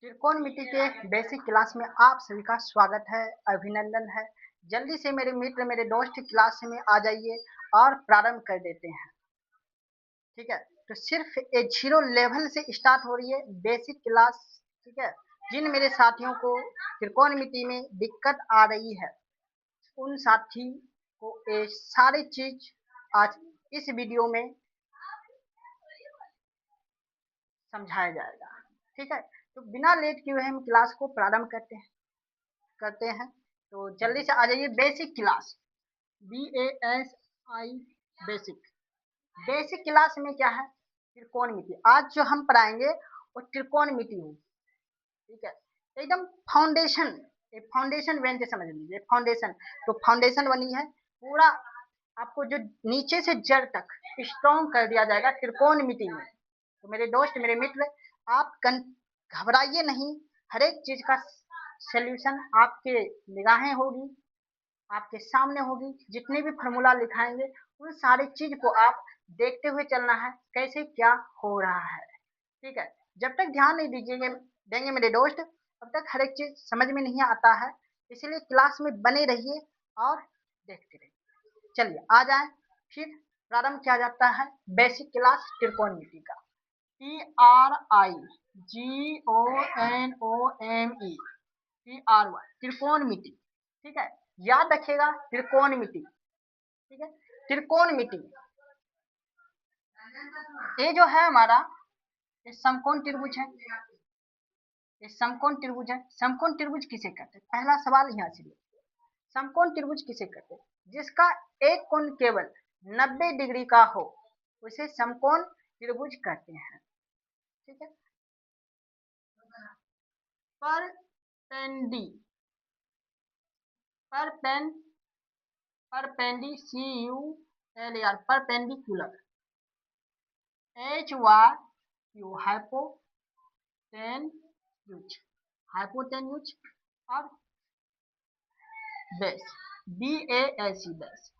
त्रिकोणमिति के basic class में आप सभी का स्वागत है, अभिनंदन है। जल्दी से मेरे मित्र, मेरे दोस्त क्लास में आ जाइए और प्रारंभ कर देते हैं। ठीक है, तो सिर्फ ए 0 लेवल से स्टार्ट हो रही है बेसिक क्लास। ठीक है, जिन मेरे साथियों को त्रिकोणमिति में दिक्कत आ रही है, उन साथी को ये सारी चीज आज इस वीडियो में समझाया जाएगा। ठीक है, तो बिना लेट किए हुए हम क्लास को प्रारंभ करते हैं। तो जल्दी से आ जाइए। Basic class, BASI basic. Basic class में क्या है? त्रिकोणमिति। आज जो हम पढ़ाएंगे वो त्रिकोणमिति होगी। ठीक है, एकदम फाउंडेशन, एक फाउंडेशन बेन से समझ लीजिए। फाउंडेशन, तो फाउंडेशन बनी है पूरा, आपको जो नीचे से जड़ तक स्ट्रॉन्ग कर दिया जाएगा त्रिकोणमिति में। तो मेरे दोस्त, मेरे मित्र, आप घबराइए नहीं। हर एक चीज का सॉल्यूशन आपके निगाहें होगी, आपके सामने होगी। जितने भी फार्मूला लिखाएंगे उन सारी चीज को आप देखते हुए चलना है, कैसे क्या हो रहा है। ठीक है, जब तक ध्यान नहीं देंगे मेरे दोस्त, तब तक हर एक चीज समझ में नहीं आता है। इसलिए क्लास में बने रहिए और देखते रहिए। चलिए आ जाए, फिर प्रारंभ किया जाता है बेसिक क्लास त्रिकोणमिति का। TRIGONOME त्रिकोणमिति। ठीक है, याद रखिएगा त्रिकोणमिति। ठीक है, त्रिकोणमिति ये जो है हमारा, ये समकोण त्रिभुज है। ये समकोण त्रिभुज है। समकोण त्रिभुज किसे कहते हैं? पहला सवाल यहाँ से। समकोण त्रिभुज किसे कहते हैं? जिसका एक कोण केवल 90 डिग्री का हो उसे समकोण त्रिभुज कहते हैं। ठीक है, परपेंडिकुलर, हाइपोटेन्यूज और बेस, BASE बेस।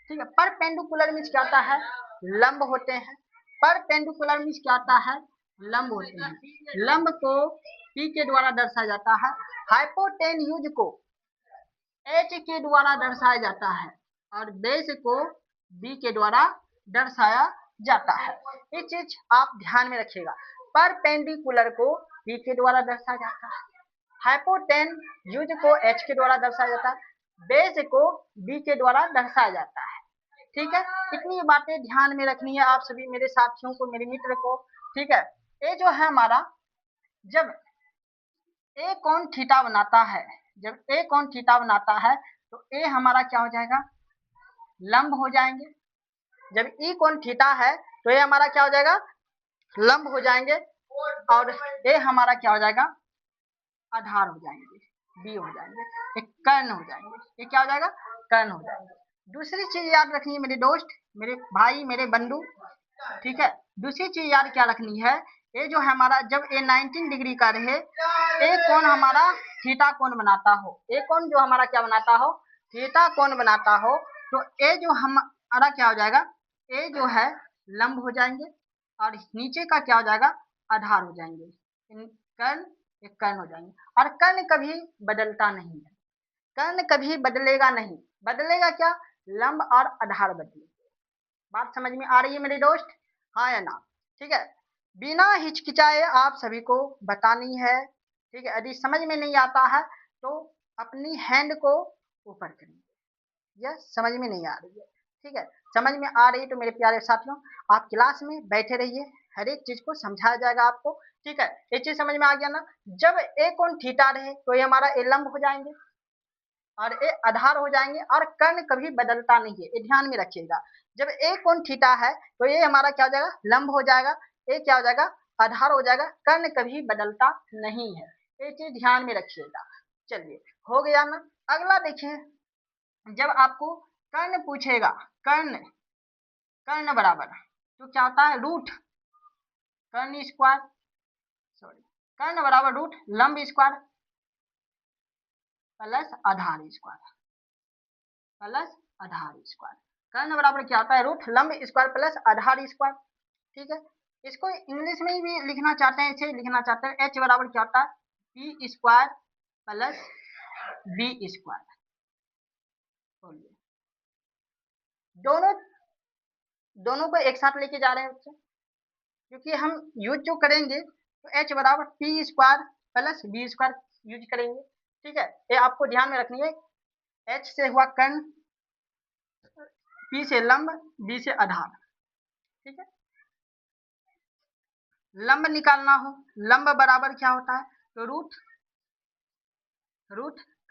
ठीक है, परपेंडिकुलर मीन्स क्या होता है? लंब होते हैं। परपेंडिकुलर मीन्स क्या होता है? लंब होते हैं। लंब को P के द्वारा दर्शाया जाता है। हाइपोटेन्यूज को H के द्वारा दर्शाया जाता है और बेस को B के द्वारा दर्शाया जाता है। ये चीज आप ध्यान में रखिएगा। परपेंडिकुलर को P के द्वारा दर्शाया जाता है, हाइपोटेन्यूज को H के द्वारा दर्शाया जाता है, बेस को B के द्वारा दर्शाया जाता है। ठीक है, इतनी बातें ध्यान में रखनी है आप सभी मेरे साथियों को, मेरे मित्र को। ठीक है, ये जो है हमारा, जब ए कोण थीटा बनाता है, जब ए कोण थीटा बनाता है तो ए हमारा क्या हो जाएगा? लंब हो जाएंगे। जब ई कोण थीटा है तो ये हमारा क्या हो जाएगा? लंब हो जाएंगे। और ए हमारा क्या हो जाएगा? आधार हो जाएंगे, बी हो जाएंगे, एक कर्ण हो जाएंगे। ये क्या हो जाएगा? कर्ण हो जाएंगे। दूसरी चीज याद रखनी है मेरे दोस्त, मेरे भाई, मेरे बंधु। ठीक है, दूसरी चीज याद क्या रखनी है? ये जो है हमारा, जब ये 19 डिग्री का रहे, एक कोण हमारा थीटा कोण बनाता हो, एक कोण जो हमारा क्या बनाता हो? थीटा कोण बनाता हो, तो ये जो हमारा क्या हो जाएगा? ये जो है लंब हो जाएंगे और नीचे का क्या हो जाएगा? आधार हो जाएंगे। कर्ण, एक कर्ण हो जाएंगे। और कर्ण कभी बदलता नहीं है, कर्ण कभी बदलेगा नहीं। बदलेगा क्या? लंब और आधार बदलेगा। बात समझ में आ रही है मेरे दोस्त? हाँ या ना? ठीक है, बिना हिचकिचाए आप सभी को बतानी है। ठीक है, यदि समझ में नहीं आता है तो अपनी हैंड को ऊपर करिए। यह समझ में नहीं आ रही है? ठीक है, समझ में आ रही है तो मेरे प्यारे साथियों, आप क्लास में बैठे रहिए, हर एक चीज को समझाया जाएगा आपको। ठीक है, ये चीज समझ में आ गया ना? जब एक कोण थीटा रहे तो ये हमारा ए लंब हो जाएंगे और ये आधार हो जाएंगे। और कर्ण कभी बदलता नहीं है, ये ध्यान में रखिएगा। जब एक कोण थीटा है तो ये हमारा क्या हो जाएगा? लंब हो जाएगा। ये क्या हो जाएगा? आधार हो जाएगा। कर्ण कभी बदलता नहीं है, ये चीज ध्यान में रखिएगा। चलिए, हो गया ना? अगला देखिए, जब आपको कर्ण पूछेगा, कर्ण, कर्ण बराबर तो क्या होता है? रूट कर्ण स्क्वायर, सॉरी, कर्ण बराबर रूट लंब स्क्वायर प्लस आधार स्क्वायर, प्लस आधार स्क्वायर। कर्ण बराबर क्या होता है? रूट लंब स्क्वायर प्लस आधार स्क्वायर। ठीक है, इसको इंग्लिश में भी लिखना चाहते हैं, इसे लिखना चाहते हैं, H बराबर क्या होता है? P square plus b square. बोलिए, दोनों को एक साथ लेके जा रहे हैं बच्चे, क्योंकि हम यूज जो करेंगे तो h बराबर p square plus b square use करेंगे। ठीक है, ये आपको ध्यान में रखनी है। h से हुआ कर्ण, p से लंब, b से आधार। ठीक है, लंब निकालना हो, लंब बराबर क्या होता है, तो रूट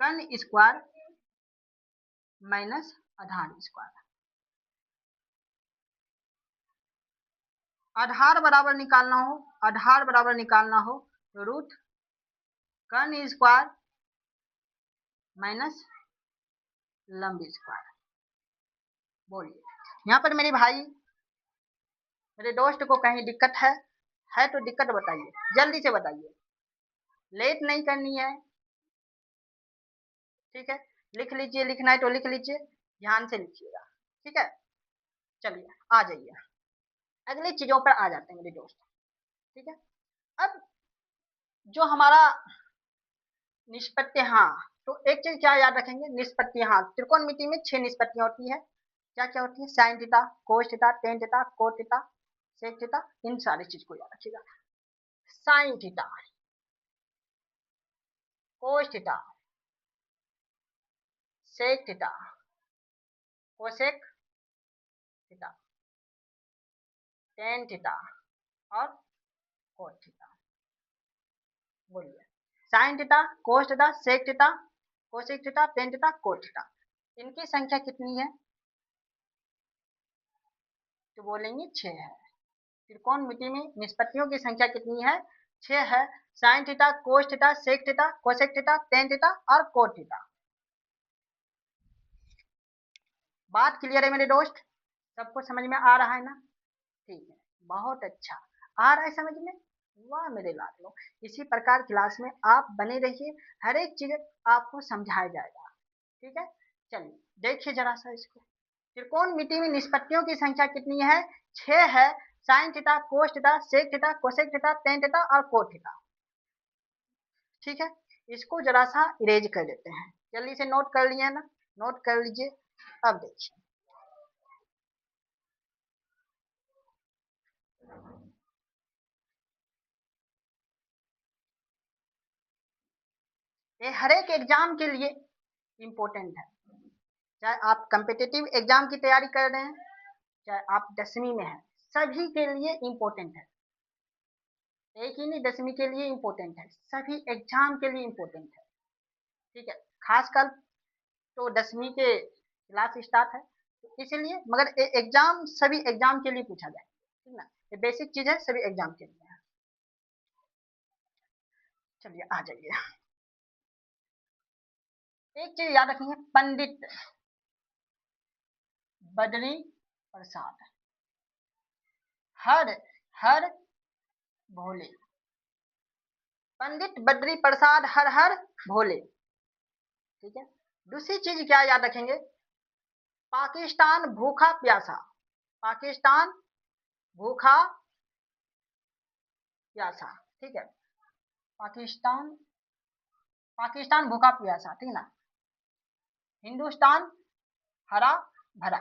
कर्ण स्क्वायर माइनस आधार स्क्वायर। आधार बराबर निकालना हो तो रूट कर्ण स्क्वायर माइनस लंब स्क्वायर। बोलिए, यहाँ पर मेरे भाई, मेरे दोस्त को कहीं दिक्कत है तो दिक्कत बताइए, जल्दी से बताइए, लेट नहीं करनी है। ठीक है, लिख लीजिए, लिखना है तो लिख लीजिए, ध्यान से लिखिएगा। ठीक है, चलिए आ जाइए, अगली चीजों पर आ जाते हैं मेरे दोस्त। ठीक है, अब जो हमारा निष्पत्ति, हाँ, तो एक चीज क्या याद रखेंगे, निष्पत्ति, हाँ, त्रिकोणमिति में 6 निष्पत्तियां होती है। क्या क्या होती है, sine theta, cos theta, tan theta, cot theta, sec theta, इन सारी चीज को याद रखिएगा। Sine theta, cos theta, sec theta, cosec theta, tan theta और कोट थीटा। बोलिए, sine theta, cos theta, sec theta, cosec theta, tan theta, cot theta, इनकी संख्या कितनी है, तो बोलेंगे 6 है। त्रिकोणमिति में निष्पत्तियों की संख्या कितनी है, 6 है। Sine theta, cos theta, sec theta, cosec theta, tan theta और कोट थीटा। बात क्लियर है मेरे दोस्त, सबको समझ में आ रहा है ना, ठीक है, बहुत अच्छा, आ रहा है समझ में, वाह मेरे लाडलो। इसी प्रकार क्लास में आप बने रहिए, हर एक चीज आपको समझाया जाएगा। ठीक है, चलिए देखिए जरा सा इसको, त्रिकोणमिति में निष्पत्तियों की संख्या कितनी है, 6 है। Sine theta, cos theta, sec theta, cosec theta, tan theta और कोट थीटा। ठीक है, इसको जरा सा इरेज कर देते हैं, जल्दी से नोट कर लिए ना, नोट कर लीजिए। अब देखिए, ये हर एक एग्जाम के लिए इम्पोर्टेंट है, चाहे आप कम्पिटिटिव एग्जाम की तैयारी कर रहे हैं, चाहे आप 10वीं में हैं, सभी के लिए इम्पोर्टेंट है। एक ही नहीं, 10वीं के लिए इम्पोर्टेंट है, सभी एग्जाम के लिए इम्पोर्टेंट है। ठीक है, खासकर तो 10वीं के क्लास स्टार्ट है, तो इसलिए, मगर एग्जाम सभी एग्जाम के लिए पूछा जाए, ठीक ना, ये बेसिक चीज है, सभी एग्जाम के लिए है। चलिए आ जाइए, एक चीज याद रखनी है, पंडित बद्री प्रसाद हर हर भोले। पंडित बद्री प्रसाद हर हर भोले। ठीक है, दूसरी चीज क्या याद रखेंगे, पाकिस्तान भूखा प्यासा, पाकिस्तान भूखा प्यासा। ठीक है, पाकिस्तान पाकिस्तान भूखा प्यासा, ठीक ना, हिंदुस्तान हरा भरा,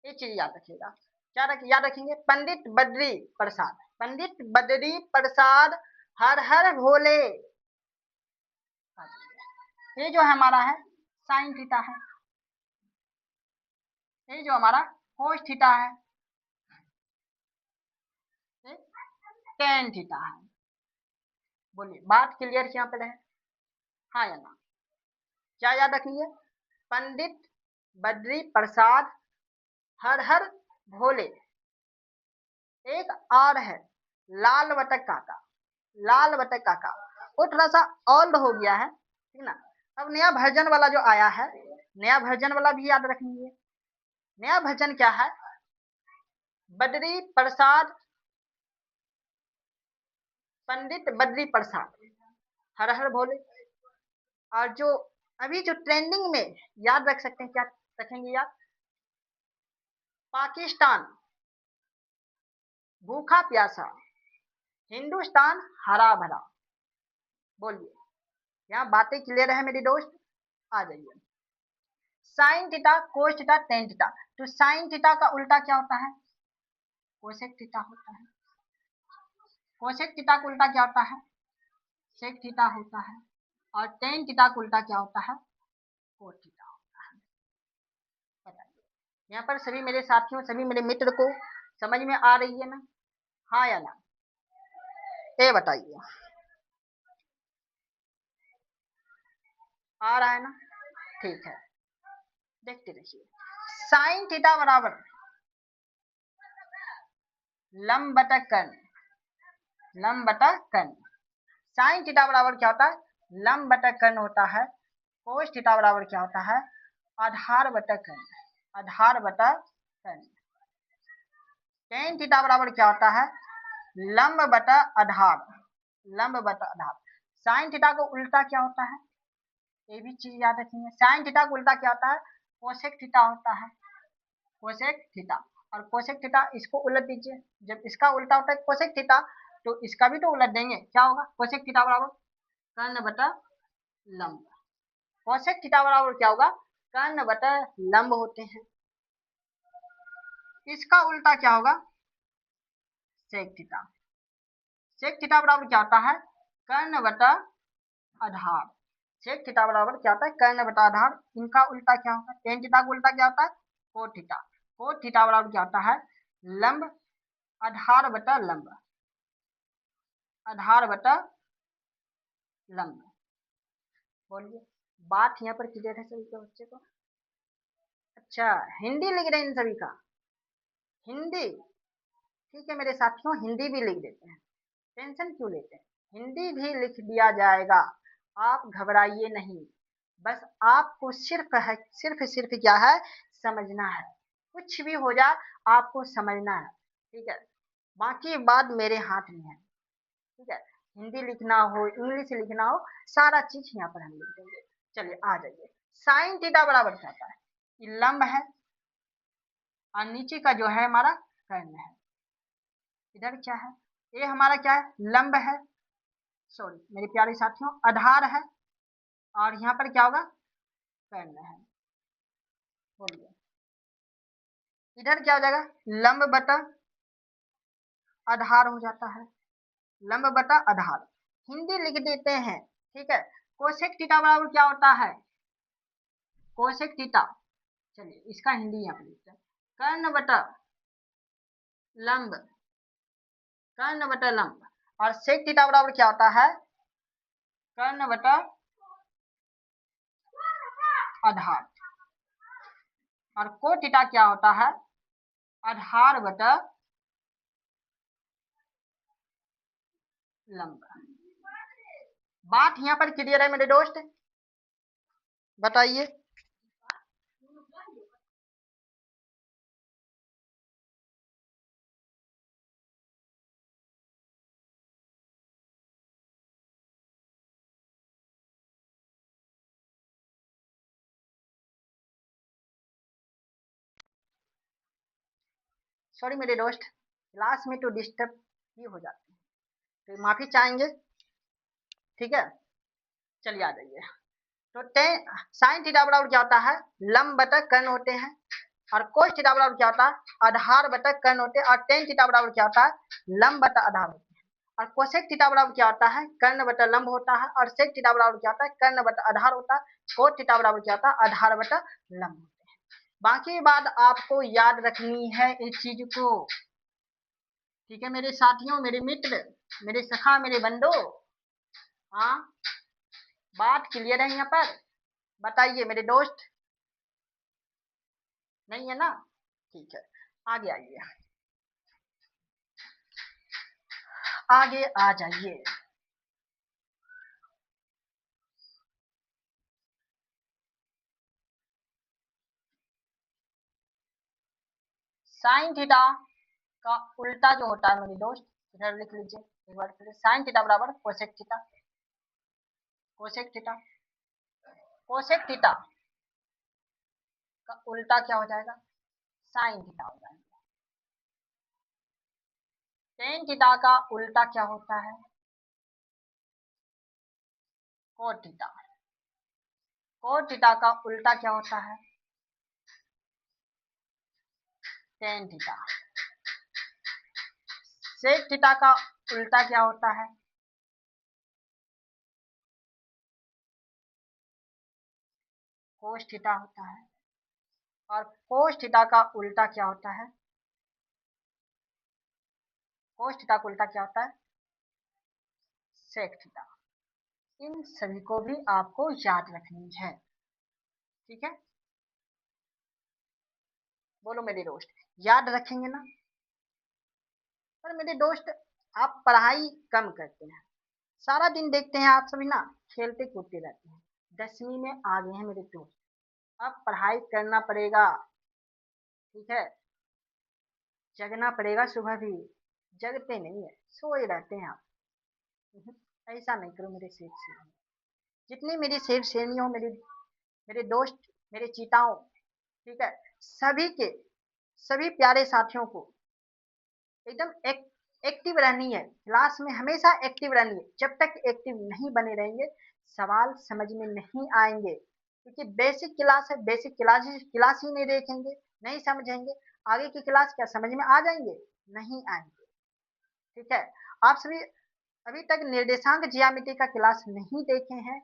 ये चीज याद रखिएगा। क्या याद रखेंगे, पंडित बद्री प्रसाद, पंडित बद्री प्रसाद हर हर भोले। ये जो हमारा है साइन थीटा है, ये जो हमारा कोस थीटा है, ये टेन थीटा है। बोलिए, बात क्लियर यहाँ पे है, हाँ या ना, क्या याद रखिए, पंडित बद्री प्रसाद हर हर भोले। एक और है लाल बतक काका, लाल बतक काका, वो थोड़ा सा ओल्ड हो गया है, ठीक ना, अब नया वर्जन वाला जो आया है, नया वर्जन वाला भी याद रखेंगे। नया वर्जन क्या है, बद्री प्रसाद, पंडित बद्री प्रसाद हर हर भोले। और जो अभी जो ट्रेंडिंग में, याद रख सकते हैं, क्या रखेंगे याद, पाकिस्तान भूखा प्यासा, हिंदुस्तान हरा भरा। बोलिए, यहाँ बातें क्लियर है मेरे दोस्त? आ जाइए। Sine theta, cos theta, tan theta. तो साइन थीटा का उल्टा क्या होता है? कोसेक थीटा होता है। कोसेक थीटा का उल्टा क्या होता है? सेक थीटा होता है। और टेन थीटा का उल्टा क्या होता है? कोस थीटा होता है। बताइए, यहाँ पर सभी मेरे साथियों, सभी मेरे मित्र को समझ में आ रही है ना? हाँ या ना? ये बताइए, आ रहा है ना? ठीक है, देखते रहिए। साइन थीटा बराबर लंब बटा कर्ण, लंब बटा कर्ण। साइन थीटा बराबर क्या होता है? लंब बटा कर्ण होता है। कोस थीटा बराबर क्या होता है? आधार बटा कर्ण, आधार बटा कर्ण। टेन थीटा बराबर क्या होता है? लंब बटा आधार, लंब बटा आधार। साइन थीटा को उल्टा क्या होता है? ये भी चीज याद रखिए। साइन थीटा को उल्टा क्या होता है? कोसेक थीटा होता है, कोसेक थीटा। और कोसेक थीटा इसको उलट दीजिए, जब इसका उल्टा होता है कोसेक थीटा, तो इसका भी तो उलट देंगे। क्या होगा? कोसेक थीटा बराबर कर्ण बटा लंब। कोसेक थीटा बराबर क्या होगा? कर्ण बटा लंब होते हैं। इसका उल्टा क्या होगा? Sec theta. सेक थीटा बराबर क्या होता है? कर्ण बटा आधार। सेक थीटा बराबर क्या होता है? कर्ण बटा आधार। इनका उल्टा क्या होगा? टेन थीटा का उल्टा क्या होता है? Cot theta. कोट थीटा बराबर क्या होता है? लंब आधार बटा लंब, आधार बटा लंब। बोलिए, बात यहाँ पर क्लियर है सभी के बच्चे को? अच्छा, हिंदी लिख रहे हैं इन सभी का? हिंदी, ठीक है मेरे साथियों, हिंदी भी लिख देते हैं। टेंशन क्यों लेते हैं? हिंदी भी लिख दिया जाएगा, आप घबराइए नहीं। बस आपको सिर्फ है, सिर्फ क्या है? समझना है। कुछ भी हो जाए आपको समझना है, ठीक है? बाकी बात मेरे हाथ में है, ठीक है? हिंदी लिखना हो, इंग्लिश लिखना हो, सारा चीज यहाँ पर हम लिख देंगे। चलिए आ जाइए। साइन थीटा बराबर क्या होता है? ये लंब है और नीचे का जो है हमारा कर्ण है। इधर क्या है? ये हमारा क्या है? लंब है, सॉरी मेरे प्यारे साथियों, आधार है। और यहाँ पर क्या होगा? कर्ण है। बोलिए, इधर क्या हो जाएगा? लंब बटा आधार हो जाता है, लंब बटा आधार। हिंदी लिख देते हैं, ठीक है? कोसेक थीटा बराबर क्या होता है? कोसेक थीटा, चलिए इसका हिंदी यहाँ पर लिखते हैं, कर्ण बटा लंब, कर्ण बटा लंब। और सेक थीटा बराबर क्या होता है? कर्ण बटा आधार। और को थीटा क्या होता है? आधार बटा लंब। बात यहाँ पर क्लियर है मेरे दोस्त? बताइए। सॉरी मेरे दोस्त, क्लास में तो डिस्टर्ब ही हो जाते हैं, तो माफी चाहेंगे, ठीक है? चलिए आ जाइए। तो टेन साइन थीटा बराबर क्या होता है? लंब बटा कर्ण होते हैं। और कोस थीटा बराबर क्या होता है? आधार बटा कर्ण होते हैं। और टेन थीटा बराबर क्या होता है? लंब बटा आधार होते हैं। और कोसेक थीटा बराबर क्या होता है? कर्ण बटा लंब होता है। और सेक थीटा बराबर क्या होता है? कर्ण बटा आधार होता है। कोस थीटा बराबर क्या होता है? आधार बटा लंब होते हैं। बाकी बात आपको याद रखनी है इस चीज को, ठीक है मेरे साथियों, मेरे मित्र, मेरे सखा, मेरे बंधु? हाँ, बात क्लियर है यहाँ पर? बताइए मेरे दोस्त, नहीं है ना? ठीक है, आगे आइए, आगे आ जाइए। साइन थीटा का उल्टा जो होता है मेरे दोस्त, इधर लिख लीजिए एक बार फिर। साइन थीटा बराबर cosec theta, cosec theta. Cosec theta का उल्टा क्या हो जाएगा? साइन थीटा हो जाएगा। टेन थीटा का उल्टा क्या होता है? Cot theta. कोट थीटा का उल्टा क्या होता है? Tan theta. सेक थीटा का उल्टा क्या होता है? कोस थीटा होता है। और कोस थीटा का उल्टा क्या होता है? कोस थीटा का उल्टा क्या होता है? Sec theta. इन सभी को भी आपको याद रखनी है, ठीक है? बोलो मेरे दोस्त, याद रखेंगे ना? पर मेरे दोस्त, आप पढ़ाई कम करते हैं, सारा दिन देखते हैं आप सभी ना खेलते कूदते रहते हैं। 10वीं में आ गए हैं मेरे दोस्त, अब पढ़ाई करना पड़ेगा, ठीक है? जगना पड़ेगा, सुबह भी जगते नहीं है, सोए रहते हैं आप। ऐसा नहीं करो मेरे सेठ से। जितनी मेरी सेठ श्रेणी हो, मेरे दोस्त, मेरे चीताओं, ठीक है, सभी के सभी प्यारे साथियों को एकदम एक्टिव रहनी है, क्लास में हमेशा एक्टिव रहनी है। जब तक एक्टिव नहीं बने रहेंगे सवाल समझ में नहीं आएंगे, क्योंकि बेसिक क्लास है, बेसिक क्लास ही नहीं देखेंगे, नहीं समझेंगे, आगे की क्लास क्या समझ में आ जाएंगे? नहीं आएंगे, ठीक है? आप सभी अभी तक निर्देशांक ज्यामिति का क्लास नहीं देखे हैं,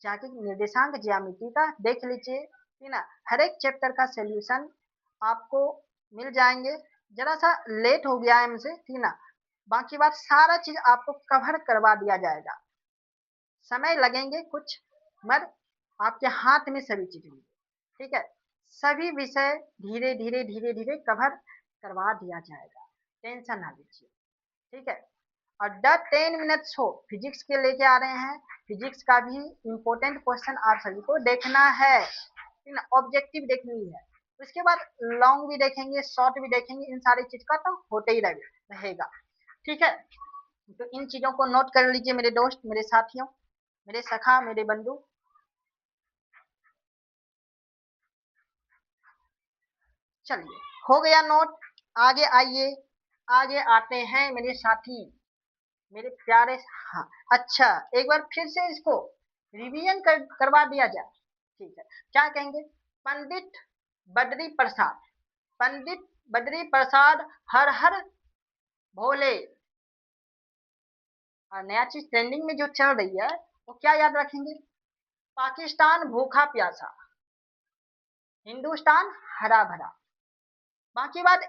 जाके निर्देशांक ज्यामिति का देख लीजिए, ठीक ना? हर एक चैप्टर का सोल्यूशन आपको मिल जाएंगे। जरा सा लेट हो गया है हमसे, ठीक ना? बाकी बात सारा चीज आपको कवर करवा दिया जाएगा। समय लगेंगे कुछ, मगर आपके हाथ में सभी चीज होंगी, ठीक है? सभी विषय धीरे धीरे धीरे धीरे कवर करवा दिया जाएगा, टेंशन ना लीजिए, ठीक है? और द 10 मिनट शो फिजिक्स के लेके आ रहे हैं। फिजिक्स का भी इम्पोर्टेंट क्वेश्चन आप सभी को देखना है, ठीक ना? ऑब्जेक्टिव देखनी है, उसके बाद लॉन्ग भी देखेंगे, शॉर्ट भी देखेंगे, इन सारी चीज का तो होते ही रहेगा, ठीक है? तो इन चीजों को नोट कर लीजिए मेरे दोस्त, मेरे साथियों, मेरे सखा, मेरे बंधु। चलिए, हो गया नोट, आगे आइए, आगे आते हैं मेरे साथी, मेरे प्यारे। हाँ, अच्छा, एक बार फिर से इसको रिवीजन करवा दिया जाए, ठीक है? क्या कहेंगे? पंडित बद्री प्रसाद, पंडित बद्री प्रसाद हर हर भोले। और नया चीज ट्रेंडिंग में जो चल रही है वो क्या याद रखेंगे? पाकिस्तान भूखा प्यासा, हिंदुस्तान हरा भरा। बाकी बात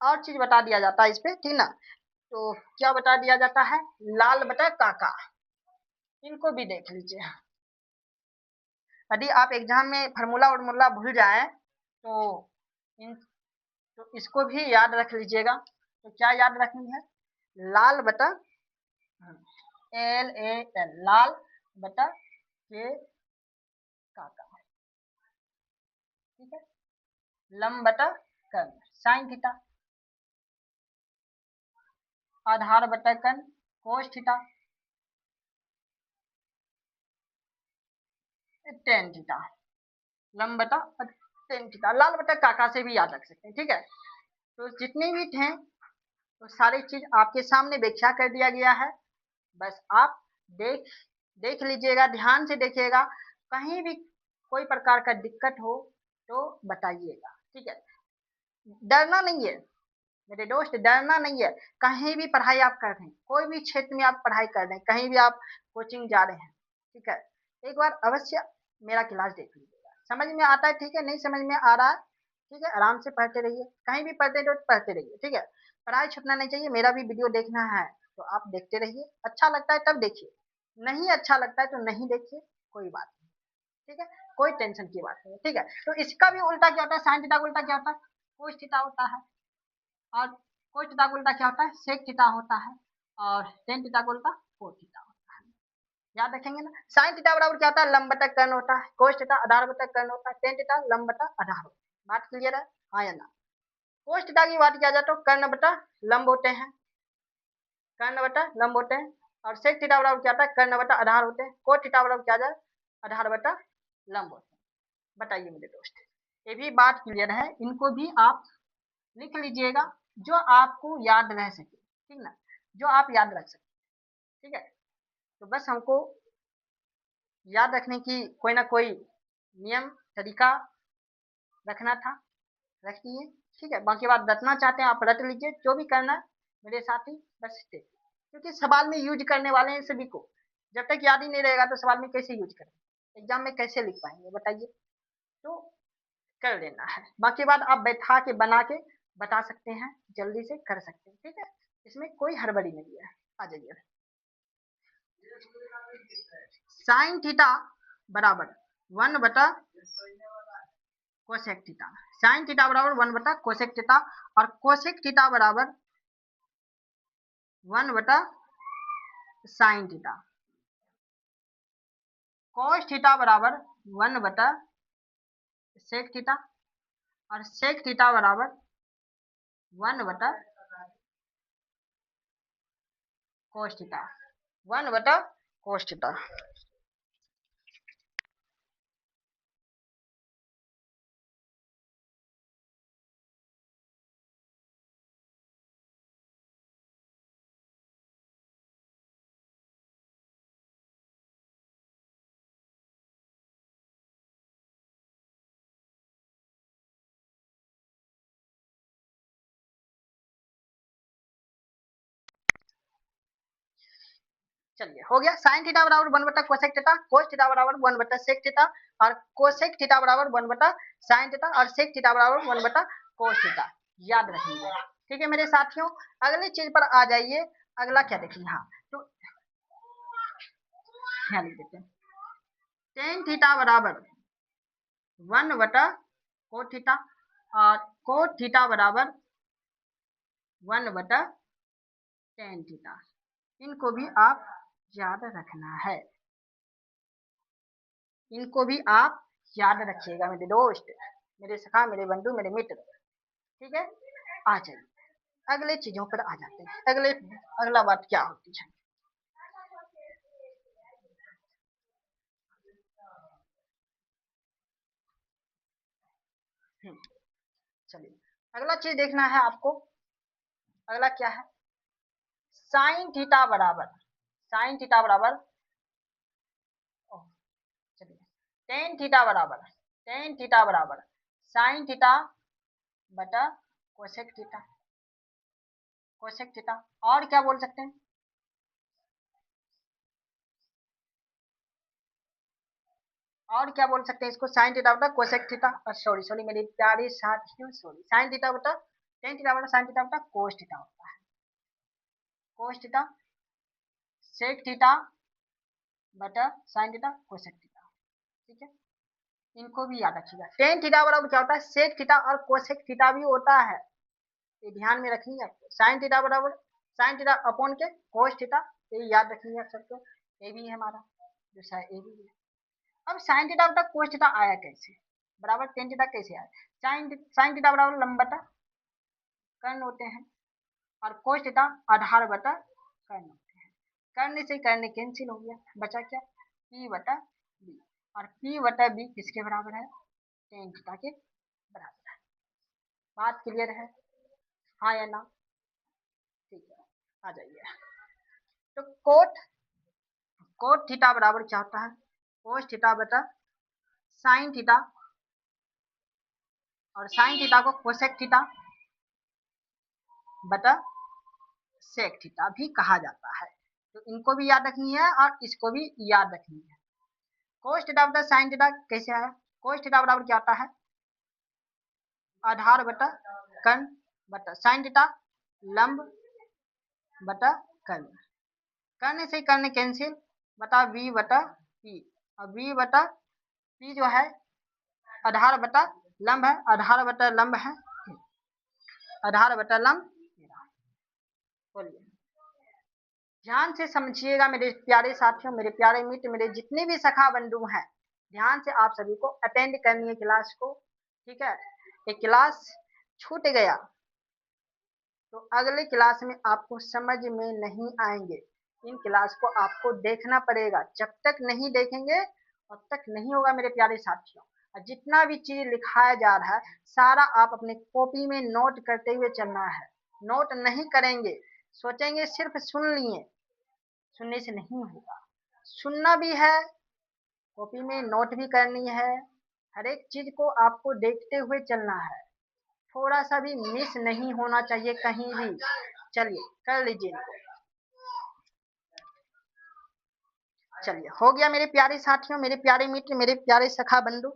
और चीज बता दिया जाता है इस पे, ठीक ना? तो क्या बता दिया जाता है? लाल बटा काका, इनको भी देख लीजिए। यदि आप एग्जाम में फार्मूला वर्मूला भूल जाए तो तो इसको भी याद रख लीजिएगा। तो क्या याद रखनी है? लाल बटा LAL, लाल बटा के काका, ठीक है? लंब बटा कर्ण, साइन थीटा। आधार बटा कर्ण, कोस थीटा। Tan theta. लंब बटा टेन थीटा। लाल बटा काका से भी याद रख सकते हैं, ठीक है? तो जितने भी थे तो सारी चीज आपके सामने व्याख्या कर दिया गया है। बस आप देख देख लीजिएगा, ध्यान से देखिएगा, कहीं भी कोई प्रकार का दिक्कत हो तो बताइएगा, ठीक है? डरना नहीं है मेरे दोस्त, डरना नहीं है। कहीं भी पढ़ाई आप कर रहे हैं, कोई भी क्षेत्र में आप पढ़ाई कर रहे हैं, कहीं भी आप कोचिंग जा रहे हैं, ठीक है, एक बार अवश्य मेरा क्लास देख लीजिएगा। समझ में आता है, ठीक है? नहीं समझ में आ रहा है, ठीक है, आराम से पढ़ते रहिए, कहीं भी पढ़ते तो पढ़ते रहिए, ठीक है? पढ़ाई छूटना नहीं चाहिए। मेरा भी वीडियो देखना है तो आप देखते रहिए, अच्छा लगता है तब देखिए, नहीं अच्छा लगता है तो नहीं देखिए, कोई बात नहीं, ठीक है? कोई टेंशन की बात नहीं है, ठीक है? तो इसका भी उल्टा क्या होता है? साइन थीटा का उल्टा क्या होता है? कोस थीटा होता है। और कोस थीटा का उल्टा क्या होता है? सेक थीटा होता है। और टेन थीटा का उल्टा कोस थीटा होता है। याद रखेंगे ना? साइन थीटा बराबर क्या होता है? लंब बटा कर्ण होता है। कोस थीटा आधार बटा कर्ण होता है। टेन थीटा लंब बटा आधार होता है। बात क्लियर है? हाँ या ना? कोस थीटा की बात किया जाए तो कर्ण बटा लंब होते हैं, कर्ण बटा लंब होते हैं। और सेक थीटा बराबर क्या होता है? कर्ण बटा आधार होते हैं। कोस थीटा बराबर क्या जाए? आधार बटा लंब होते हैं। बताइए मेरे दोस्त, ये भी बात क्लियर है? इनको भी आप लिख लीजिएगा, जो आपको याद रह सके, ठीक ना? जो आप याद रख सके, ठीक है? तो बस हमको याद रखने की कोई ना कोई नियम तरीका रखना था, रखिए। ठीक है, बाकी बात रटना चाहते हैं आप रट लीजिए, जो भी करना है मेरे साथी बस देखिए, क्योंकि सवाल में यूज करने वाले हैं सभी को। जब तक याद ही नहीं रहेगा तो सवाल में कैसे यूज करेंगे, एग्जाम में कैसे लिख पाएंगे बताइए। तो कर लेना है, बाकी बात आप बैठा के बना के बता सकते हैं, जल्दी से कर सकते हैं। ठीक है, इसमें कोई हड़बड़ी नहीं है। आ जाइए। साइन थीटा बराबर 1 बटा कोसेक थीटा। साइन थीटा बराबर 1 बटा कोसेक थीटा, और कोसेक थीटा बराबर 1 बटा साइन थीटा। कॉस थीटा बराबर 1 बटा सेक थीटा, और सेक थीटा बराबर 1 बटा कोस थीटा। 1 बटा कोस थीटा। चलिए हो गया। साइन थीटा बराबर 1 बटा कोसेक थीटा, कोस थीटा बराबर 1 बटा सेक थीटा, और कोसेक थीटा बराबर 1 बटा साइन थीटा, और सेक थीटा बराबर 1 बटा कोस थीटा। याद रखिए। ठीक है मेरे साथियों, अगली चीज पर आ जाइए। अगला क्या देखिए, हाँ तो ध्यान देते हैं। टेन थीटा बराबर 1 बटा कोट थीटा, और कोट थीटा बराबर 1 बटा टेन थीटा। इनको भी आप याद रखना है, इनको भी आप याद रखिएगा मेरे दोस्त, मेरे सखा, मेरे बंधु, मेरे मित्र। ठीक है, आ जाइए अगले चीजों पर आ जाते हैं। अगला बात क्या होती है। चलिए अगला चीज देखना है आपको। अगला क्या है, साइन थीटा बराबर, साइन थीटा बराबर चलिए टेन थीटा बराबर, टेन थीटा बराबर साइन थीटा बटा कोसेक थीटा, कोसेक थीटा। और क्या बोल सकते हैं, और क्या बोल सकते हैं इसको, साइन थीटा बटा कोसेक थीटा, सॉरी सॉरी मेरे प्यारे साथियों, सॉरी साइन थीटा बटा टेन थीटा बटा साइन थीटा बटा कोस थीटा होता है, कोस थीटा सेक थीटा बटा साइन थीटा कोसेक थीटा। ठीक है, इनको भी याद रखिएगा। टेन थीटा बराबर क्या होता है, सेक थीटा, और कोसेक थीटा भी होता है, ये ध्यान में रखिए आपको। साइन थीटा बराबर साइन थीटा अपॉन के कोस थीटा, ये याद रखिए आप सबको। ये भी है हमारा दूसरा, ये भी है। अब साइन थीटा बटा कोस थीटा आया कैसे, बराबर टेन थीटा कैसे आया। साइन थीटा बराबर लंब बटा कर्ण होते हैं, और कोस थीटा आधार बटा कर्ण होते हैं। कर्ण से कर्ण कैंसिल हो गया, बचा क्या, पी बटा बी, और पी बटा बी किसके बराबर है, टेन थीटा के बराबर है। बात क्लियर है, हाँ या ना। ठीक है, आ जाइए। तो कोट कोट थीटा बराबर क्या होता है, कोस थीटा बटा साइन थीटा, और साइन थीटा को कोसेक थीटा बटा सेक थीटा भी कहा जाता है। तो इनको भी याद रखनी है, और इसको भी याद रखनी है। कोस थीटा बटा साइन थीटा कैसे आया, कोस थीटा बराबर क्या होता है, आधार बटा कर्ण बटा साइन थीटा लंब बटा कर्ण, कर्ण से कर्ण कैंसिल बटा बी बटा पी, और बी बटा पी जो है आधार बटा लंब है, आधार बटा लंब है, आधार बटा लंब। बोलिए, ध्यान से समझिएगा मेरे प्यारे साथियों, मेरे प्यारे मित्र, मेरे जितने भी सखा बंधु हैं, ध्यान से आप सभी को अटेंड करनी है क्लास को। ठीक है, ये क्लास छूट गया तो अगले क्लास में आपको समझ में नहीं आएंगे। इन क्लास को आपको देखना पड़ेगा, जब तक नहीं देखेंगे तब तक नहीं होगा मेरे प्यारे साथियों। और जितना भी चीज लिखाया जा रहा है सारा आप अपने कॉपी में नोट करते हुए चलना है। नोट नहीं करेंगे, सोचेंगे सिर्फ सुन लिए, सुनने से नहीं होगा, सुनना भी है कॉपी में नोट भी करनी है, हर एक चीज को आपको देखते हुए चलना है, थोड़ा सा भी मिस नहीं होना चाहिए कहीं भी। चलिए कर लीजिए इनको। चलिए हो गया मेरे प्यारे साथियों, मेरे प्यारे मित्र, मेरे प्यारे सखा बंधु।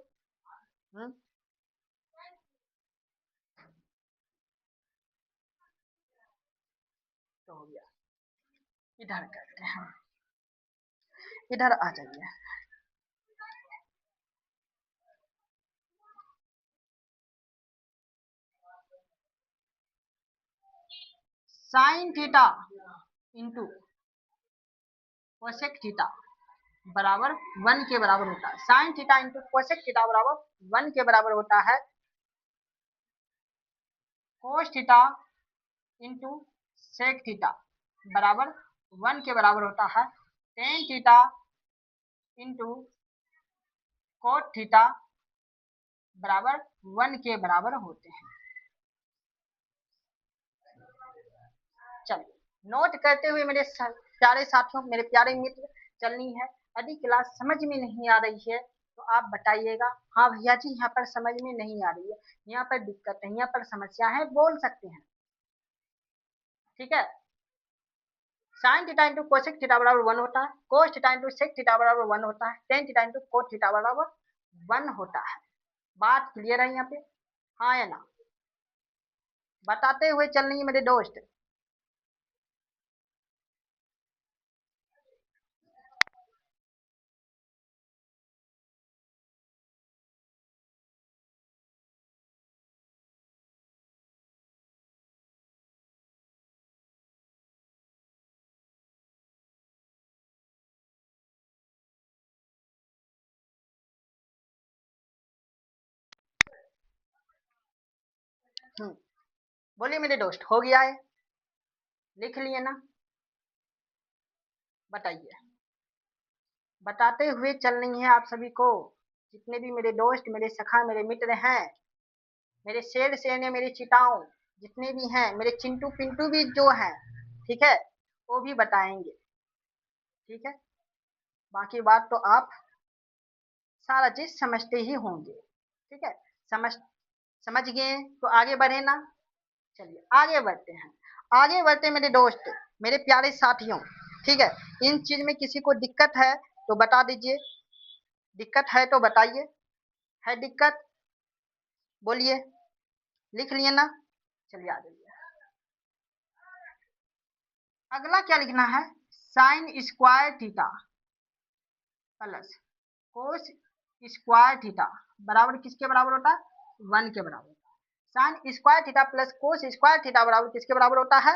तो हो गया, इधर करते हैं, इधर आ जाइए। Sine theta into cosec theta बराबर 1 के बराबर होता है। Sine theta into cosec theta बराबर 1 के बराबर होता है cos theta into sec theta बराबर 1 के बराबर होता है tan theta into cot theta बराबर 1 के बराबर होते हैं। चलिए नोट करते हुए मेरे प्यारे साथियों, मेरे प्यारे मित्र चलनी है। यदि क्लास समझ में नहीं आ रही है तो आप बताइएगा, हाँ भैया जी यहाँ पर समझ में नहीं आ रही है, यहाँ पर दिक्कत है, यहाँ पर समस्या है, बोल सकते हैं। ठीक है, sine theta into cosec theta बराबर 1 होता है, cos theta into sec theta बराबर 1 होता है, tan theta into cot theta बराबर 1 होता है। बात क्लियर है यहाँ पे, हाँ या ना? बताते हुए चल रही है मेरे दोस्त। बोलिए मेरे दोस्त, हो गया है? लिख लिए ना? बताइए। बताते हुए चलनी है आप सभी को, जितने भी मेरे दोस्त, मेरे सखा, मेरे मित्र हैं, मेरे शेर शेरने, मेरे चिटाओं जितने भी हैं, मेरे चिंटू पिंटू भी जो हैं, ठीक है, वो भी बताएंगे। ठीक है, बाकी बात तो आप सारा चीज समझते ही होंगे। ठीक है, समझ गए तो आगे बढ़े ना। चलिए आगे बढ़ते हैं, आगे बढ़ते मेरे दोस्त, मेरे प्यारे साथियों। ठीक है, इन चीज में किसी को दिक्कत है तो बता दीजिए, दिक्कत है तो बताइए। है दिक्कत? बोलिए। लिख लिए ना? चलिए आ जाइए। अगला क्या लिखना है? Sine square theta plus cos square theta बराबर किसके बराबर होता है? 1 के बराबर। Sine square theta plus cos square theta बराबर किसके बराबर होता है?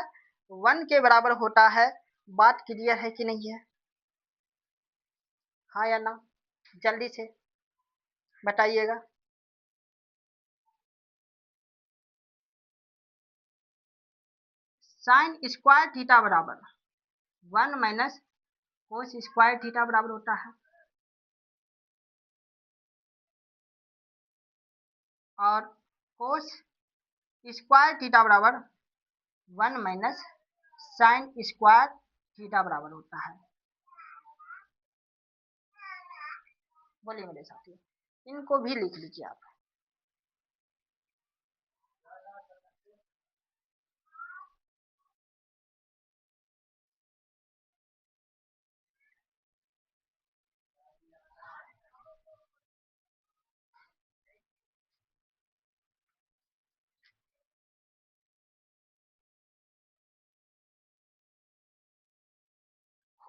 1 के बराबर होता है। बात क्लियर है कि नहीं है? हाँ या ना? जल्दी से बताइएगा। साइन स्क्वायर थीटा बराबर 1 माइनस कोस स्क्वायर थीटा बराबर होता है, और कोस स्क्वायर थीटा बराबर 1 माइनस साइन स्क्वायर थीटा बराबर होता है। बोलिए मेरे साथी, इनको भी लिख लीजिए आप।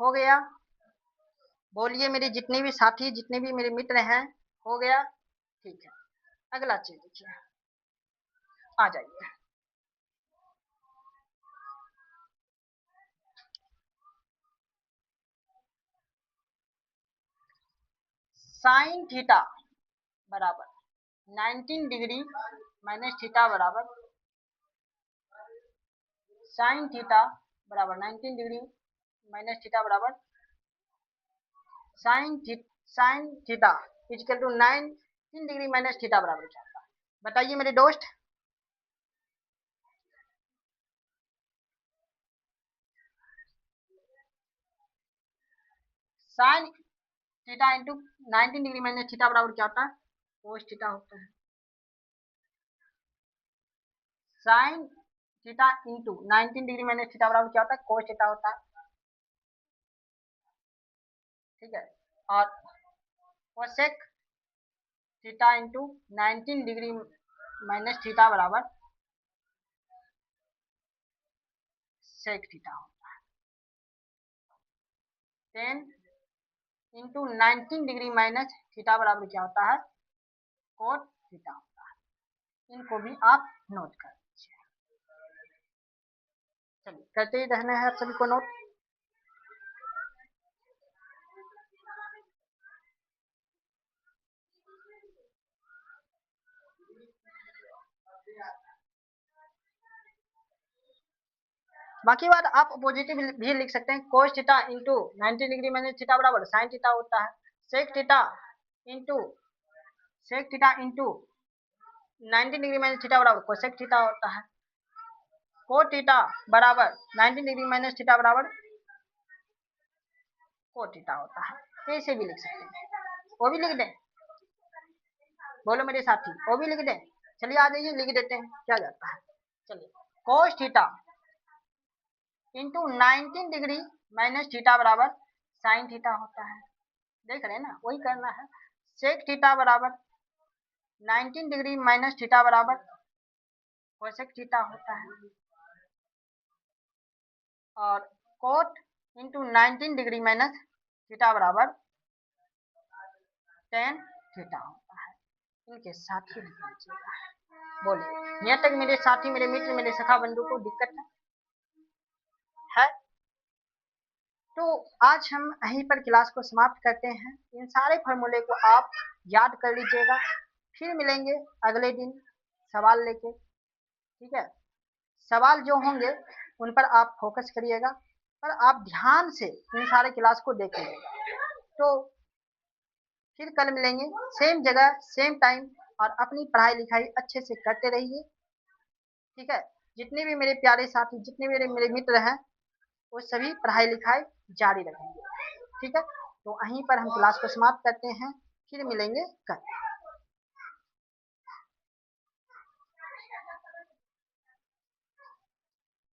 हो गया? बोलिए मेरे जितने भी साथी, जितने भी मेरे मित्र हैं, हो गया? ठीक है, अगला चीज देखिए, आ जाइए। साइन थीटा बराबर 19 डिग्री माइनस थीटा बराबर साइन थीटा बराबर 19 डिग्री माइनस थीटा बराबर sine theta equal to 19 degree minus theta बराबर क्या होता है? बताइए मेरे दोस्त। Sine theta into 19 degree minus theta बराबर क्या होता है, कोस थीटा होता है। Sine theta into 19 degree minus theta बराबर क्या होता है, कोस थीटा होता है। ठीक है, और cosec theta into 19 degree minus theta बराबर सेक थीटा होता है। 10 इंटू 19 डिग्री माइनस थीटा बराबर क्या होता है, कोट थीटा होता है। इनको भी आप नोट कर लीजिए। चलिए करते ही रहना है आप सभी को नोट। बाकी बात आप पॉजिटिव भी लिख सकते हैं, cos theta into 90 degree minus theta बराबर साइन थीटा होता है। Sec theta into 90 degree minus theta बराबर कोसेक थीटा होता है। कोट थीटा बराबर 90 डिग्री माइनस थीटा बराबर कोट थीटा होता है। ऐसे भी लिख सकते हैं, वो भी लिख दें, बोलो मेरे साथी, वो भी लिख दें। चलिए आ जाइए लिख देते हैं, क्या जाता है। चलिए कोस theta into 19 degree minus theta बराबर साइन थीटा होता है। देख रहे हैं ना, वही करना है। सेक थीटा बराबर 19 डिग्री माइनस थीटा बराबर कोसेक थीटा होता है। और cot into 19 degree minus theta बराबर टेन थीटा होता है। इनके साथ ही लिख लीजिएगा। बोलिए यहाँ तक मेरे साथी, मेरे मित्र, मेरे सखा बंधु को दिक्कत है? तो आज हम यहीं पर क्लास को समाप्त करते हैं। इन सारे फॉर्मूले को आप याद कर लीजिएगा। फिर मिलेंगे अगले दिन सवाल लेके। ठीक है, सवाल जो होंगे उन पर आप फोकस करिएगा और आप ध्यान से इन सारे क्लास को देखिएगा। तो फिर कल मिलेंगे सेम जगह सेम टाइम, और अपनी पढ़ाई लिखाई अच्छे से करते रहिए। ठीक है, जितने भी मेरे प्यारे साथी, जितने भी मेरे मित्र हैं, वो सभी पढ़ाई लिखाई जारी रखेंगे। ठीक है, तो वहीं पर हम क्लास को समाप्त करते हैं, फिर मिलेंगे कल।